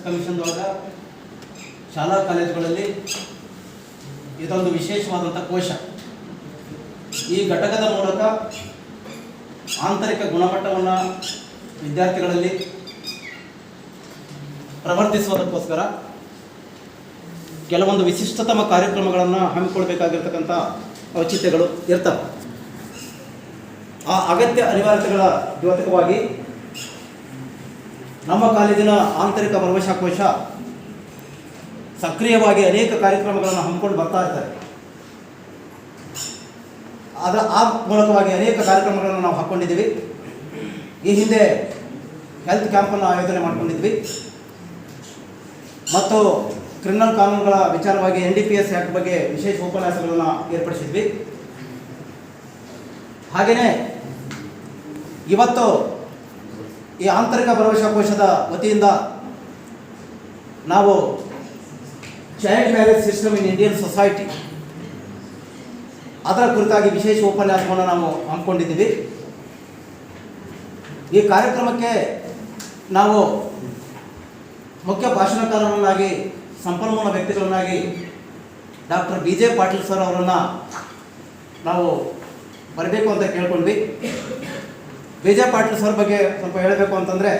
ಕಮಿಷನ್ದೊಳಗೆ ಶಾಲಾ ಕಾಲೇಜುಗಳಲ್ಲಿ ಇದೊಂದು ವಿಶೇಷವಾದಂಥ ಕೋಶ. ಈ ಘಟಕದ ಮೂಲಕ ಆಂತರಿಕ ಗುಣಮಟ್ಟವನ್ನು ವಿದ್ಯಾರ್ಥಿಗಳಲ್ಲಿ ಪ್ರವರ್ತಿಸುವುದಕ್ಕೋಸ್ಕರ ಕೆಲವೊಂದು ವಿಶಿಷ್ಟತಮ ಕಾರ್ಯಕ್ರಮಗಳನ್ನು ಹಮ್ಮಿಕೊಳ್ಬೇಕಾಗಿರ್ತಕ್ಕಂಥ ಔಚಿತ್ಯಗಳು ಇರ್ತವೆ. ಆ ಅಗತ್ಯ ಅನಿವಾರ್ಯತೆಗಳ ದ್ಯೋತಕವಾಗಿ ನಮ್ಮ ಕಾಲೇಜಿನ ಆಂತರಿಕ ಪ್ರವೇಶಕೋಶ ಸಕ್ರಿಯವಾಗಿ ಅನೇಕ ಕಾರ್ಯಕ್ರಮಗಳನ್ನು ಹಮ್ಮಿಕೊಂಡು ಬರ್ತಾ ಇರ್ತಾರೆ. ಆ ಮೂಲಕವಾಗಿ ಅನೇಕ ಕಾರ್ಯಕ್ರಮಗಳನ್ನು ನಾವು ಹಾಕ್ಕೊಂಡಿದ್ದೀವಿ. ಈ ಹಿಂದೆ ಹೆಲ್ತ್ ಕ್ಯಾಂಪನ್ನು ಆಯೋಜನೆ ಮಾಡಿಕೊಂಡಿದ್ವಿ ಮತ್ತು ಕ್ರಿಮಿನಲ್ ಕಾನೂನುಗಳ ವಿಚಾರವಾಗಿ NDPS ಆ್ಯಕ್ಟ್ ಬಗ್ಗೆ ವಿಶೇಷ ಉಪನ್ಯಾಸಗಳನ್ನು ಏರ್ಪಡಿಸಿದ್ವಿ. ಹಾಗೆಯೇ ಇವತ್ತು ಈ ಆಂತರಿಕ ಪ್ರವೇಶಕೋಶದ ವತಿಯಿಂದ ನಾವು child marriage system in Indian society ಅದರ ಕುರಿತಾಗಿ ವಿಶೇಷ ಉಪನ್ಯಾಸವನ್ನು ನಾವು ಹಮ್ಮಿಕೊಂಡಿದ್ದೀವಿ. ಈ ಕಾರ್ಯಕ್ರಮಕ್ಕೆ ನಾವು ಮುಖ್ಯ ಭಾಷಣಕಾರರನ್ನಾಗಿ ಸಂಪನ್ಮೂಲ ವ್ಯಕ್ತಿಗಳನ್ನಾಗಿ ಡಾಕ್ಟರ್ BJ ಪಾಟೀಲ್ ಸರ್ ಅವರನ್ನು ನಾವು ಬರಬೇಕು ಅಂತ ಕೇಳ್ಕೊಂಡ್ವಿ. BJ ಪಾಟೀಲ್ ಸರ್ ಬಗ್ಗೆ ಸ್ವಲ್ಪ ಹೇಳಬೇಕು ಅಂತಂದರೆ,